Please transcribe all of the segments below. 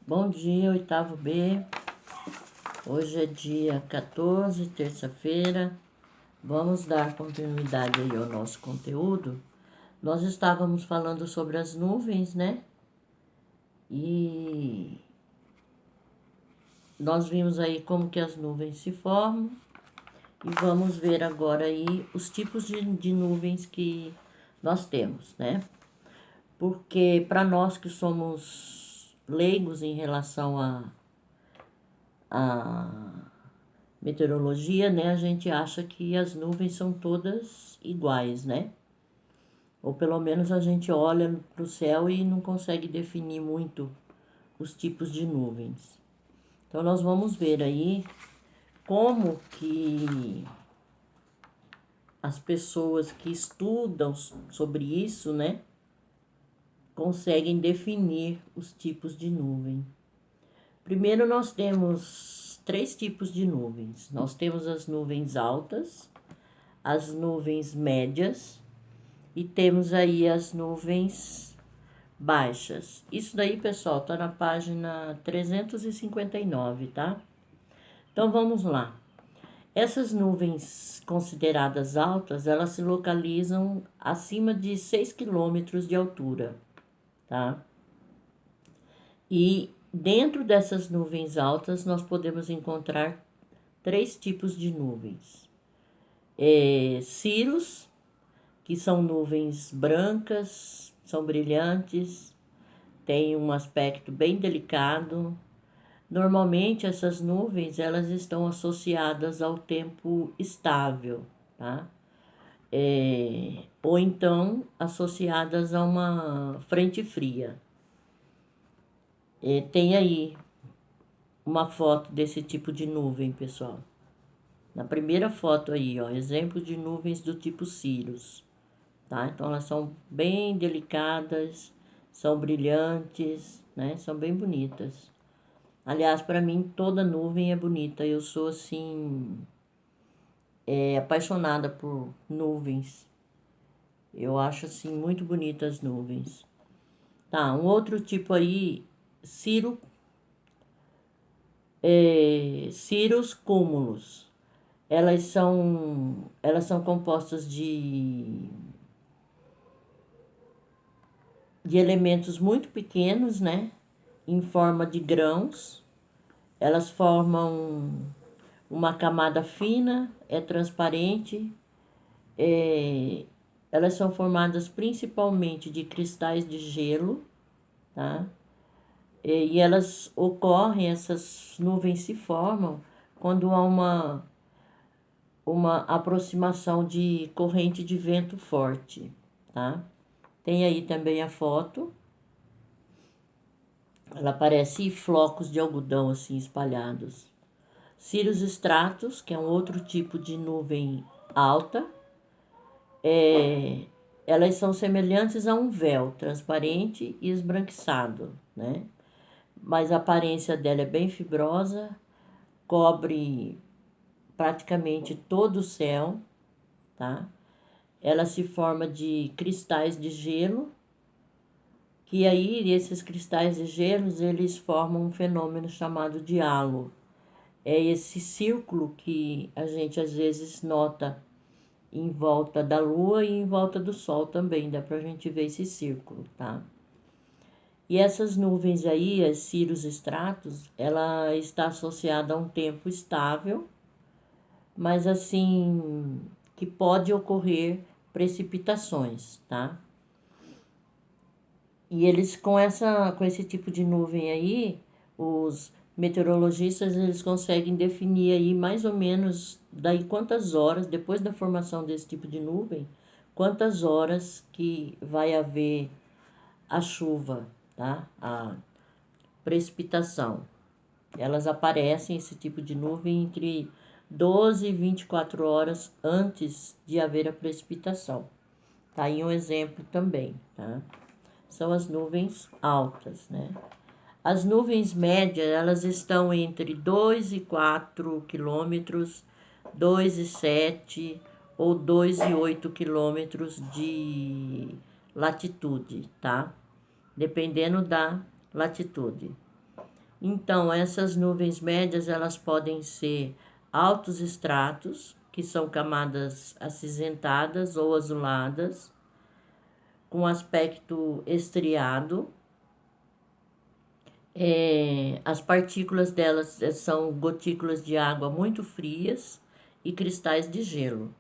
Bom dia, oitavo B. Hoje é dia 14, terça-feira. Vamos dar continuidade aí ao nosso conteúdo. Nós estávamos falando sobre as nuvens, né? E nós vimos aí como que as nuvens se formam. E vamos ver agora aí os tipos de nuvens que nós temos, né? Porque para nós que somos leigos em relação a meteorologia, né, a gente acha que as nuvens são todas iguais, né? Ou pelo menos a gente olha para o céu e não consegue definir muito os tipos de nuvens. Então nós vamos ver aí como que as pessoas que estudam sobre isso, né, conseguem definir os tipos de nuvem. Primeiro nós temos três tipos de nuvens. Nós temos as nuvens altas, as nuvens médias e temos aí as nuvens baixas. Isso daí, pessoal, tá na página 359, tá? Então vamos lá. Essas nuvens consideradas altas, elas se localizam acima de 6 quilômetros de altura, tá? E dentro dessas nuvens altas, nós podemos encontrar três tipos de nuvens. Cirros, que são nuvens brancas, são brilhantes, têm um aspecto bem delicado. Normalmente essas nuvens elas estão associadas ao tempo estável, tá? Ou então associadas a uma frente fria. Tem aí uma foto desse tipo de nuvem, pessoal. Na primeira foto aí, ó, exemplo de nuvens do tipo Cirrus. Tá? Então elas são bem delicadas, são brilhantes, né? São bem bonitas. Aliás, para mim toda nuvem é bonita. Eu sou assim apaixonada por nuvens. Eu acho assim muito bonitas as nuvens. Tá, um outro tipo aí, cirrus cúmulos. Elas são compostas de elementos muito pequenos, né? Em forma de grãos. Elas formam uma camada fina, é transparente. Elas são formadas principalmente de cristais de gelo, tá? E elas ocorrem, essas nuvens se formam quando há uma aproximação de corrente de vento forte, tá? Tem aí também a foto. Ela parece flocos de algodão assim espalhados. Cirrus stratus, que é um outro tipo de nuvem alta, elas são semelhantes a um véu transparente e esbranquiçado, né? Mas a aparência dela é bem fibrosa, cobre praticamente todo o céu, tá? Ela se forma de cristais de gelo, que aí esses cristais de gelo eles formam um fenômeno chamado de halo. É esse círculo que a gente às vezes nota em volta da Lua e em volta do Sol também, dá pra gente ver esse círculo, tá? E essas nuvens aí, as cirrus stratus, ela está associada a um tempo estável, mas assim, que pode ocorrer precipitações, tá? E eles com esse tipo de nuvem aí, os meteorologistas eles conseguem definir aí mais ou menos daí quantas horas, depois da formação desse tipo de nuvem, quantas horas que vai haver a chuva, tá? A precipitação. Elas aparecem, esse tipo de nuvem, entre 12 e 24 horas antes de haver a precipitação. Tá aí um exemplo também, tá? São as nuvens altas, né? As nuvens médias, elas estão entre 2 e 4 quilômetros, 2 e 7 ou 2 e 8 quilômetros de latitude, tá? Dependendo da latitude. Então, essas nuvens médias, elas podem ser altos estratos, que são camadas acinzentadas ou azuladas, com aspecto estriado. As partículas delas são gotículas de água muito frias e cristais de gelo.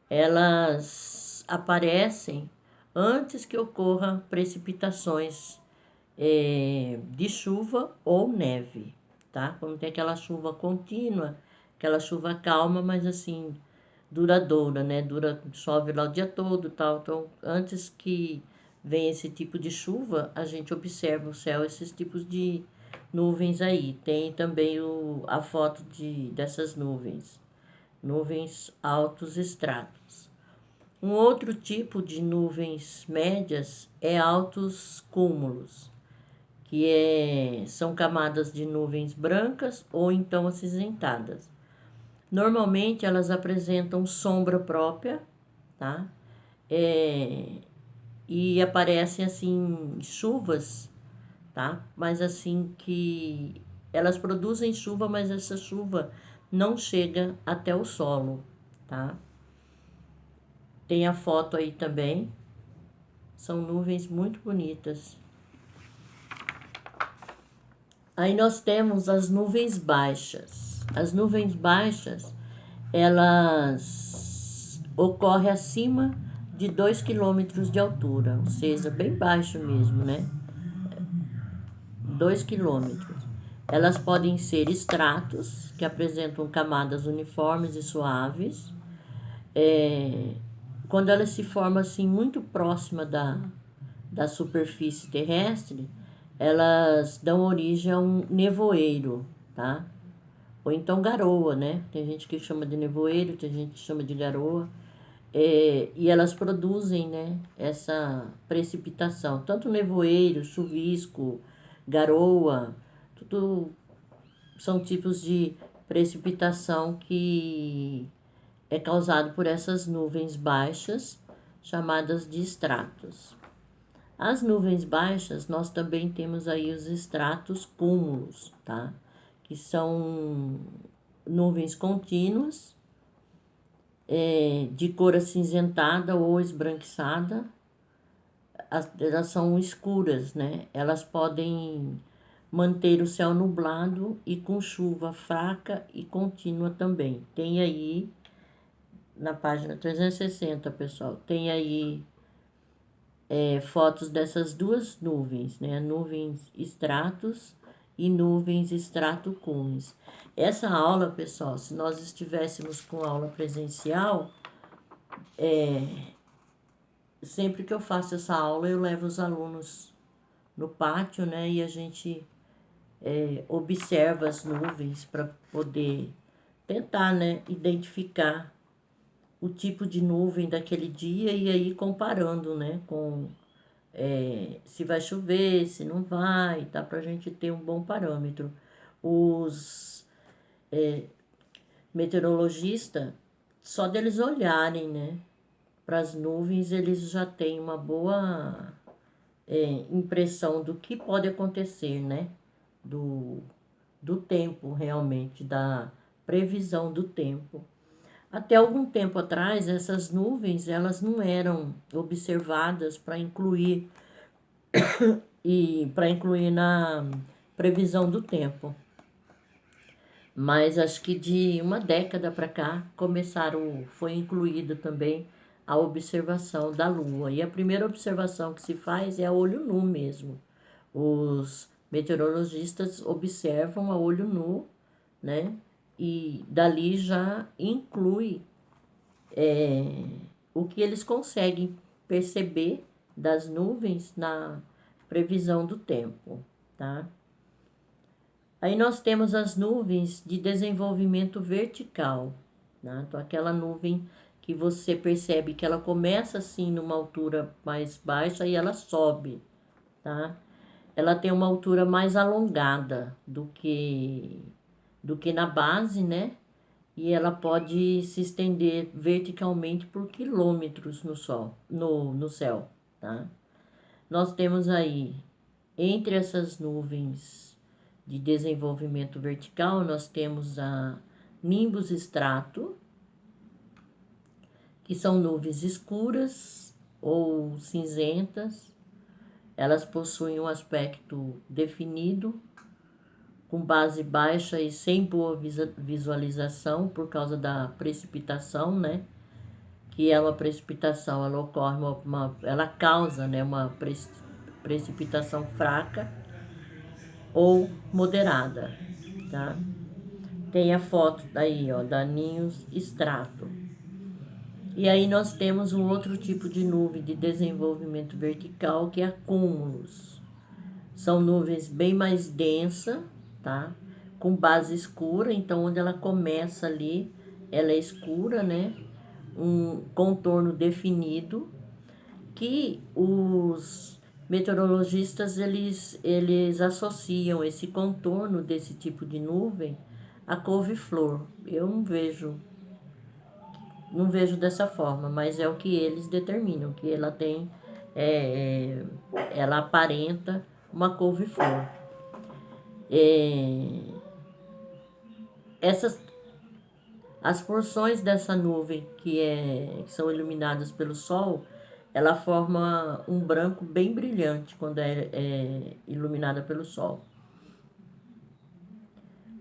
Elas aparecem antes que ocorram precipitações de chuva ou neve, tá? Quando tem aquela chuva contínua, aquela chuva calma, mas assim, duradoura, né? Chove lá o dia todo, tal. Então, antes que venha esse tipo de chuva, a gente observa o céu, esses tipos de nuvens aí. Tem também a foto dessas nuvens altos estratos. Um outro tipo de nuvens médias é altos cúmulos, são camadas de nuvens brancas ou então acinzentadas. Normalmente elas apresentam sombra própria, tá? E aparecem assim chuvas, tá? Mas assim que elas produzem chuva, mas essa chuva não chega até o solo, tá? Tem a foto aí também. São nuvens muito bonitas. Aí nós temos as nuvens baixas. As nuvens baixas, elas ocorrem acima de 2 quilômetros de altura, ou seja, bem baixo mesmo, né? 2 quilômetros. Elas podem ser estratos, que apresentam camadas uniformes e suaves. Quando elas se formam assim muito próxima da superfície terrestre, elas dão origem a um nevoeiro, tá? Ou então garoa, né? Tem gente que chama de nevoeiro, tem gente que chama de garoa. E elas produzem, né, essa precipitação. Tanto nevoeiro, chuvisco, garoa, tudo são tipos de precipitação que é causado por essas nuvens baixas, chamadas de estratos. As nuvens baixas, nós também temos aí os estratos cúmulos, tá? Que são nuvens contínuas, de cor acinzentada ou esbranquiçada. Elas são escuras, né? Elas podem manter o céu nublado e com chuva fraca e contínua também. Tem aí, na página 360, pessoal, tem aí fotos dessas duas nuvens, né? Nuvens estratos e nuvens estratocúmulos. Essa aula, pessoal, se nós estivéssemos com aula presencial, sempre que eu faço essa aula, eu levo os alunos no pátio, né? E a gente observa as nuvens para poder tentar, né, identificar o tipo de nuvem daquele dia e aí comparando, né, com se vai chover, se não vai, tá? Para a gente ter um bom parâmetro. Os meteorologistas, só deles olharem, né, para as nuvens, eles já têm uma boa impressão do que pode acontecer, né, do tempo realmente, da previsão do tempo. Até algum tempo atrás, essas nuvens, elas não eram observadas para incluir na previsão do tempo. Mas acho que de uma década para cá foi incluída também a observação da Lua. E a primeira observação que se faz é a olho nu mesmo. Os meteorologistas observam a olho nu, né? E dali já inclui o que eles conseguem perceber das nuvens na previsão do tempo, tá? Aí nós temos as nuvens de desenvolvimento vertical, né? Então, aquela nuvem que você percebe que ela começa assim numa altura mais baixa e ela sobe, tá? Ela tem uma altura mais alongada do que na base, né? E ela pode se estender verticalmente por quilômetros no céu, tá? Nós temos aí, entre essas nuvens de desenvolvimento vertical, nós temos a nimbus strato, que são nuvens escuras ou cinzentas. Elas possuem um aspecto definido, com base baixa e sem boa visualização por causa da precipitação, né? Que é uma precipitação, ela ocorre, ela causa, né, uma precipitação fraca ou moderada, tá? Tem a foto daí, ó, da ninhos strato. E aí nós temos um outro tipo de nuvem de desenvolvimento vertical, que é a cúmulos. São nuvens bem mais densas, tá? Com base escura, então onde ela começa ali, ela é escura, né? Um contorno definido, que os meteorologistas eles associam esse contorno desse tipo de nuvem à couve-flor. Eu não vejo dessa forma, mas é o que eles determinam, que ela tem, ela aparenta uma couve-flor. As porções dessa nuvem que são iluminadas pelo sol, ela forma um branco bem brilhante quando é iluminada pelo sol.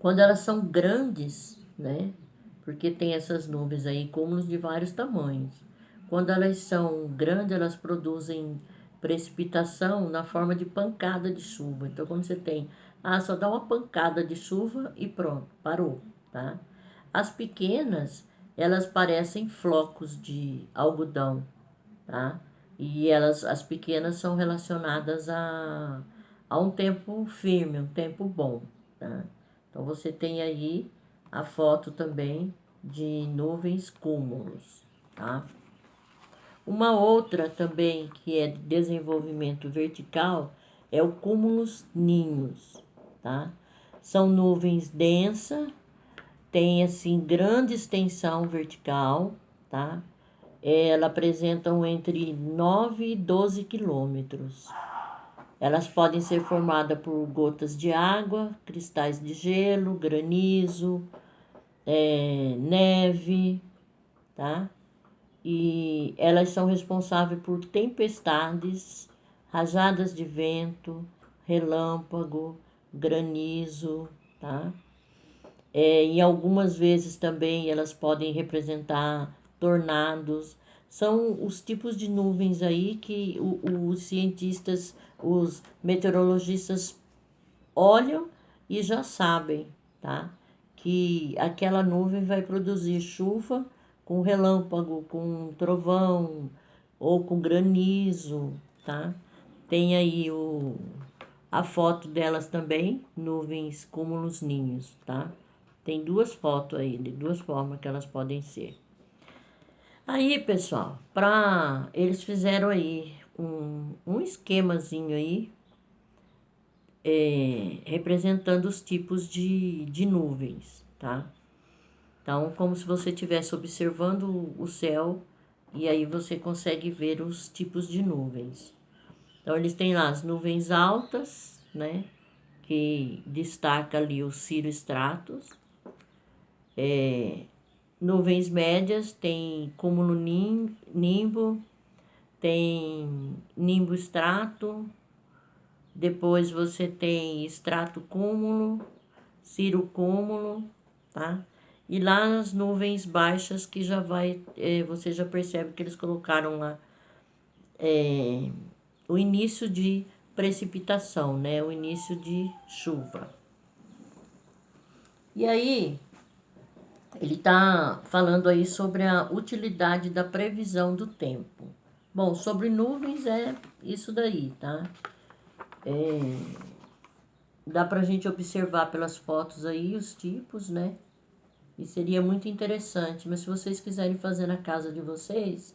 Quando elas são grandes, né? Porque tem essas nuvens aí, cúmulos de vários tamanhos. Quando elas são grandes, elas produzem precipitação na forma de pancada de chuva. Então, quando você tem, só dá uma pancada de chuva e pronto, parou, tá? As pequenas, elas parecem flocos de algodão, tá? E as pequenas são relacionadas a um tempo firme, um tempo bom, tá? Então, você tem aí a foto também de nuvens cúmulos, tá? Uma outra também que é de desenvolvimento vertical é o cúmulos ninhos, tá? São nuvens densas, tem assim grande extensão vertical, tá? Elas apresentam entre 9 e 12 quilômetros. Elas podem ser formadas por gotas de água, cristais de gelo, granizo, neve, tá? E elas são responsáveis por tempestades, rajadas de vento, relâmpago, granizo, tá? E algumas vezes também elas podem representar tornados. São os tipos de nuvens aí que os cientistas, os meteorologistas olham e já sabem, tá? Que aquela nuvem vai produzir chuva com relâmpago, com trovão ou com granizo, tá? Tem aí a foto delas também, nuvens cúmulos ninhos, tá? Tem duas fotos aí, de duas formas que elas podem ser. Aí, pessoal, eles fizeram aí um esquemazinho aí, representando os tipos de nuvens, tá? Então, como se você estivesse observando o céu e aí você consegue ver os tipos de nuvens. Então, eles têm lá as nuvens altas, né? Que destaca ali o cirrostratus. Nuvens médias tem cúmulo nimbo, tem nimbo strato, depois você tem strato cúmulo, cirrocúmulo, tá? E lá nas nuvens baixas que já vai, você já percebe que eles colocaram lá o início de precipitação, né? O início de chuva. E aí, ele está falando aí sobre a utilidade da previsão do tempo. Bom, sobre nuvens é isso daí, tá? Dá pra gente observar pelas fotos aí os tipos, né? E seria muito interessante, mas se vocês quiserem fazer na casa de vocês,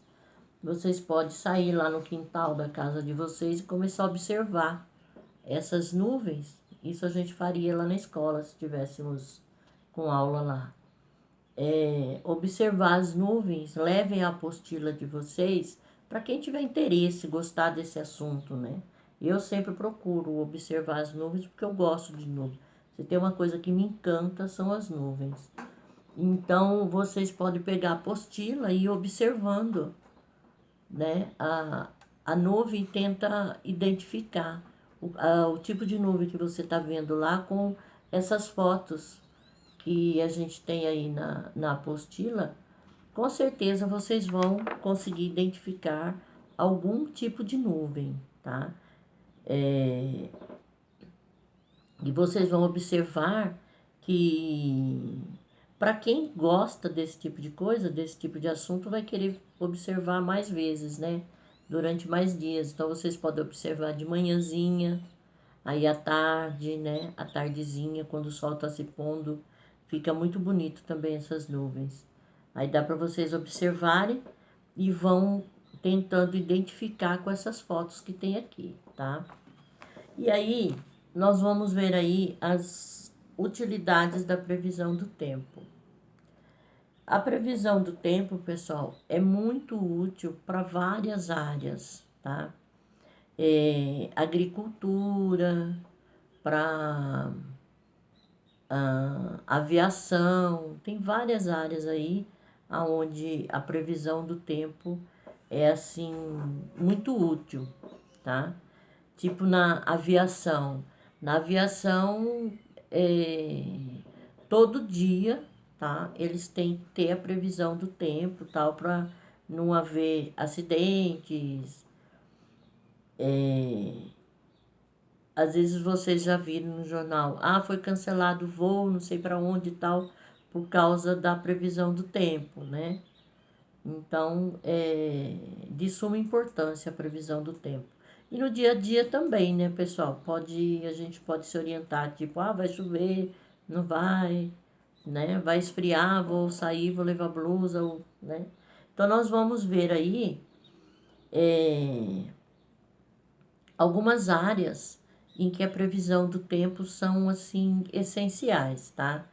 vocês podem sair lá no quintal da casa de vocês e começar a observar essas nuvens. Isso a gente faria lá na escola, se tivéssemos com aula lá. Observar as nuvens, levem a apostila de vocês para quem tiver interesse, gostar desse assunto, né? Eu sempre procuro observar as nuvens porque eu gosto de nuvens. Se tem uma coisa que me encanta, são as nuvens. Então, vocês podem pegar a apostila e ir observando, né, a nuvem e tenta identificar o tipo de nuvem que você está vendo lá com essas fotos que a gente tem aí na apostila. Com certeza vocês vão conseguir identificar algum tipo de nuvem, tá? E vocês vão observar que, para quem gosta desse tipo de coisa, desse tipo de assunto, vai querer observar mais vezes, né? Durante mais dias. Então vocês podem observar de manhãzinha, aí à tarde, né? À tardezinha, quando o sol está se pondo, fica muito bonito também essas nuvens. Aí dá para vocês observarem e vão tentando identificar com essas fotos que tem aqui, tá? E aí, nós vamos ver aí as utilidades da previsão do tempo. A previsão do tempo, pessoal, é muito útil para várias áreas, tá? Agricultura, para aviação, tem várias áreas aí onde a previsão do tempo é assim muito útil, tá? Tipo na aviação. Na aviação, é, todo dia, tá? Eles têm que ter a previsão do tempo, tal, para não haver acidentes. Às vezes vocês já viram no jornal, foi cancelado o voo, não sei para onde e tal, por causa da previsão do tempo, né? Então, é de suma importância a previsão do tempo. E no dia a dia também, né, pessoal? A gente pode se orientar, tipo, vai chover, não vai, né? Vai esfriar, vou sair, vou levar blusa, né? Então, nós vamos ver aí algumas áreas em que a previsão do tempo são, assim, essenciais, tá?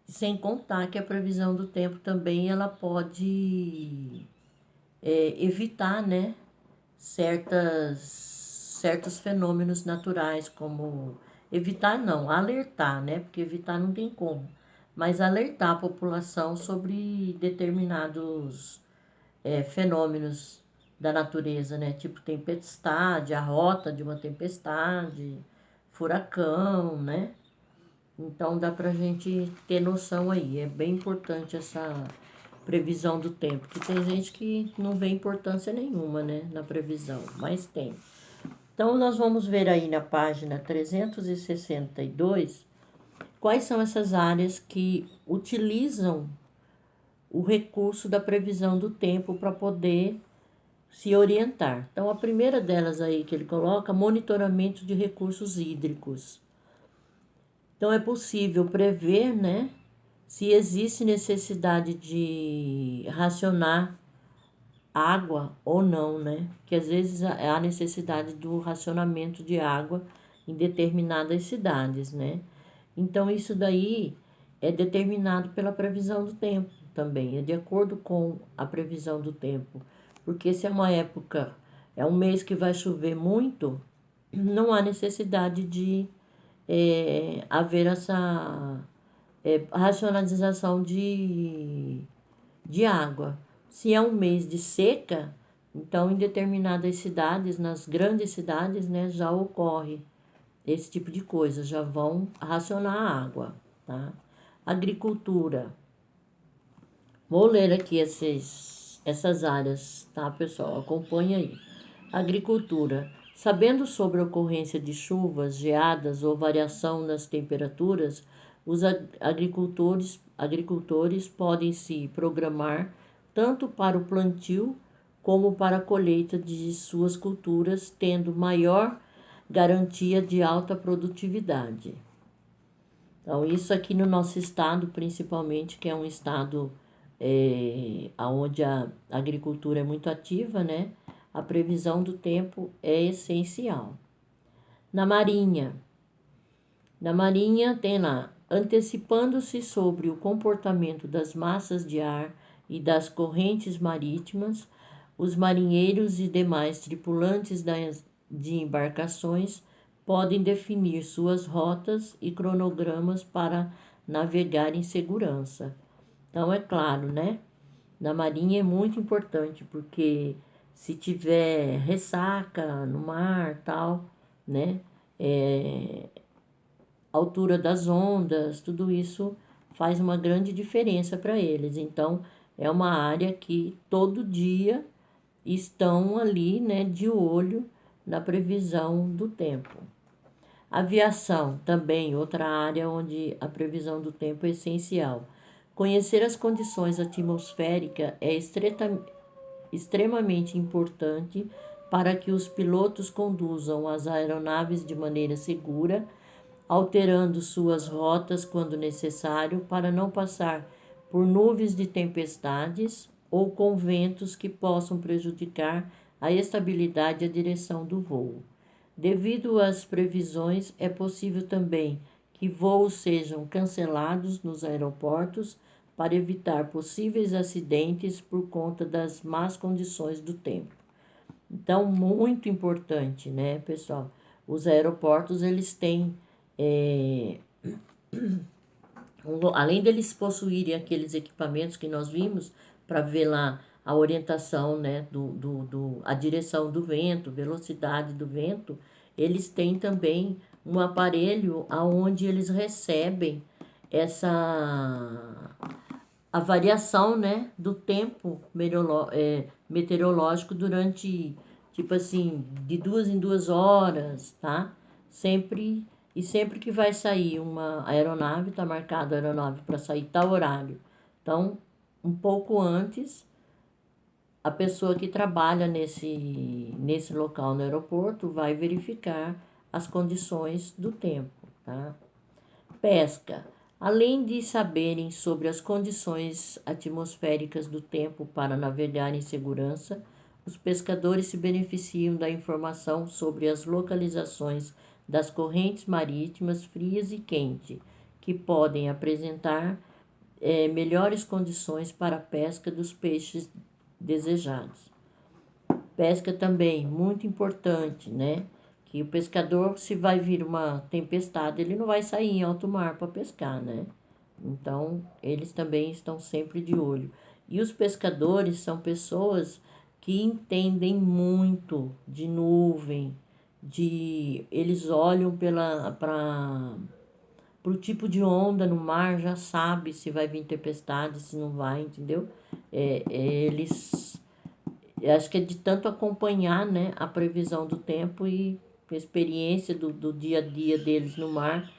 Sem contar que a previsão do tempo também, ela pode evitar, né, certos fenômenos naturais, como evitar não, alertar, né? Porque evitar não tem como, mas alertar a população sobre determinados fenômenos da natureza, né? Tipo tempestade, a rota de uma tempestade, furacão, né? Então dá pra gente ter noção aí. É bem importante essa previsão do tempo, que tem gente que não vê importância nenhuma, né, na previsão, mas tem. Então nós vamos ver aí na página 362 quais são essas áreas que utilizam o recurso da previsão do tempo para poder se orientar. Então a primeira delas aí que ele coloca, monitoramento de recursos hídricos. Então é possível prever, né, se existe necessidade de racionar água ou não, né? Que às vezes há necessidade do racionamento de água em determinadas cidades, né? Então isso daí é determinado pela previsão do tempo também, é de acordo com a previsão do tempo. Porque se é uma época, é um mês que vai chover muito, não há necessidade de haver essa racionalização de água. Se é um mês de seca, então em determinadas cidades, nas grandes cidades, né, já ocorre esse tipo de coisa, já vão racionar a água, tá? Agricultura. Vou ler aqui essas áreas, tá, pessoal? Acompanha aí. Agricultura. Sabendo sobre a ocorrência de chuvas, geadas ou variação nas temperaturas, os agricultores podem se programar tanto para o plantio como para a colheita de suas culturas, tendo maior garantia de alta produtividade. Então, isso aqui no nosso estado, principalmente, que é um estado onde a agricultura é muito ativa, né? A previsão do tempo é essencial. Na Marinha tem lá, antecipando-se sobre o comportamento das massas de ar e das correntes marítimas, os marinheiros e demais tripulantes de embarcações podem definir suas rotas e cronogramas para navegar em segurança. Então, é claro, né? Na Marinha é muito importante, porque se tiver ressaca no mar, tal, né? Altura das ondas, tudo isso faz uma grande diferença para eles. Então, é uma área que todo dia estão ali, né, de olho na previsão do tempo. Aviação, também outra área onde a previsão do tempo é essencial. Conhecer as condições atmosféricas é extremamente importante para que os pilotos conduzam as aeronaves de maneira segura, alterando suas rotas quando necessário para não passar por nuvens de tempestades ou com ventos que possam prejudicar a estabilidade e a direção do voo. Devido às previsões, é possível também que voos sejam cancelados nos aeroportos para evitar possíveis acidentes por conta das más condições do tempo. Então, muito importante, né, pessoal? Os aeroportos, eles têm, além deles possuírem aqueles equipamentos que nós vimos para ver lá a orientação, né, a direção do vento, velocidade do vento, eles têm também um aparelho aonde eles recebem a variação, né, do tempo meteorológico durante, tipo assim, de 2 em 2 horas, tá? Sempre que vai sair uma aeronave, tá marcado a aeronave para sair tal horário. Então, um pouco antes, a pessoa que trabalha nesse local no aeroporto vai verificar as condições do tempo, tá? Pesca. Além de saberem sobre as condições atmosféricas do tempo para navegar em segurança, os pescadores se beneficiam da informação sobre as localizações das correntes marítimas frias e quentes, que podem apresentar melhores condições para a pesca dos peixes desejados. Pesca também, muito importante, né? Que o pescador, se vai vir uma tempestade, ele não vai sair em alto mar para pescar, né? Então, eles também estão sempre de olho. E os pescadores são pessoas que entendem muito de nuvem, eles olham para o tipo de onda no mar, já sabe se vai vir tempestade, se não vai, entendeu? Eu acho que é de tanto acompanhar, né, a previsão do tempo e a experiência do dia a dia deles no mar,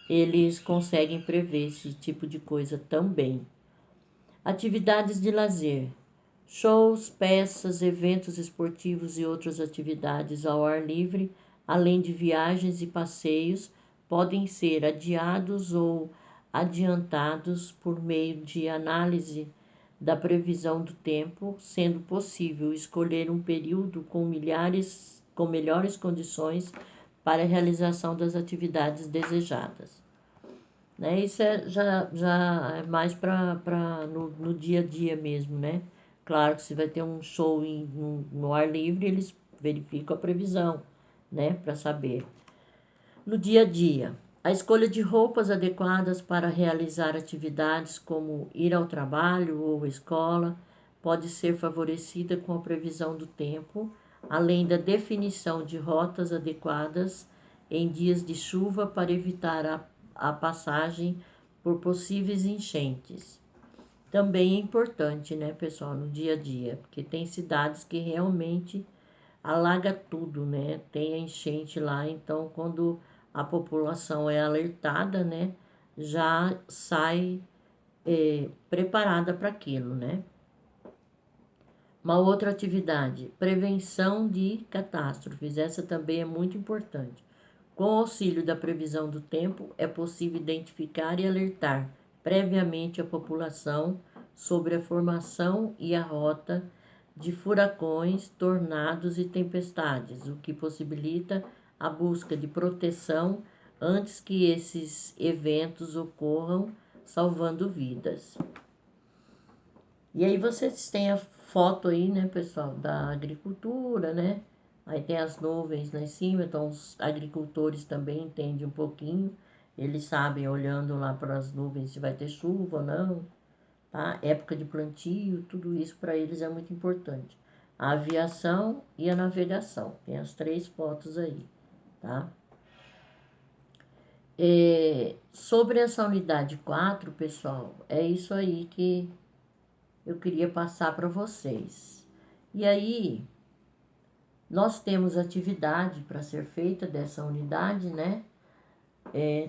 eles conseguem prever esse tipo de coisa também. Atividades de lazer. Shows, peças, eventos esportivos e outras atividades ao ar livre, além de viagens e passeios, podem ser adiados ou adiantados por meio de análise da previsão do tempo, sendo possível escolher um período com melhores condições para a realização das atividades desejadas. Né? Isso já é mais no dia a dia mesmo, né? Claro que se vai ter um show no ar livre, eles verificam a previsão, né? Para saber. No dia a dia, a escolha de roupas adequadas para realizar atividades como ir ao trabalho ou escola pode ser favorecida com a previsão do tempo, além da definição de rotas adequadas em dias de chuva para evitar a passagem por possíveis enchentes. Também é importante, né, pessoal, no dia a dia, porque tem cidades que realmente alaga tudo, né? Tem a enchente lá, então quando a população é alertada, né, já sai preparada para aquilo, né? Uma outra atividade, prevenção de catástrofes, essa também é muito importante. Com o auxílio da previsão do tempo, é possível identificar e alertar previamente a população sobre a formação e a rota de furacões, tornados e tempestades, o que possibilita a busca de proteção antes que esses eventos ocorram, salvando vidas. E aí vocês têm a foto aí, né, pessoal, da agricultura, né? Aí tem as nuvens lá em cima, então os agricultores também entendem um pouquinho. Eles sabem, olhando lá para as nuvens, se vai ter chuva ou não, tá? Época de plantio, tudo isso para eles é muito importante. A aviação e a navegação, tem as 3 fotos aí, tá? Sobre essa unidade 4, pessoal, é isso aí que eu queria passar para vocês. E aí, nós temos atividade para ser feita dessa unidade, né?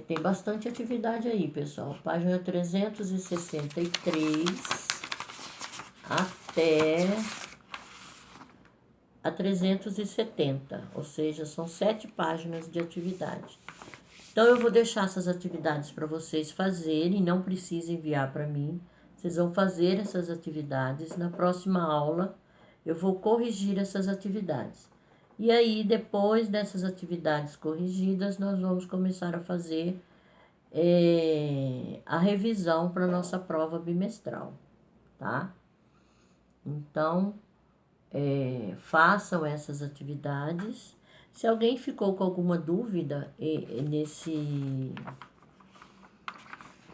Tem bastante atividade aí, pessoal. Página 363 até a 370, ou seja, são 7 páginas de atividade. Então, eu vou deixar essas atividades para vocês fazerem, não precisa enviar para mim. Vocês vão fazer essas atividades. Na próxima aula, eu vou corrigir essas atividades. E aí, depois dessas atividades corrigidas, nós vamos começar a fazer a revisão para a nossa prova bimestral, tá? Então, façam essas atividades. Se alguém ficou com alguma dúvida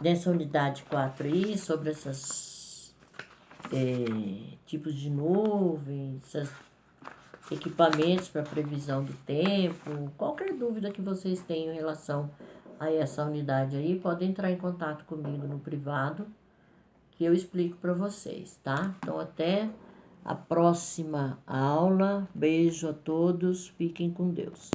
nessa unidade 4 aí, sobre esses tipos de nuvens, esses equipamentos para previsão do tempo, qualquer dúvida que vocês tenham em relação a essa unidade aí, podem entrar em contato comigo no privado, que eu explico para vocês, tá? Então, até a próxima aula. Beijo a todos, fiquem com Deus.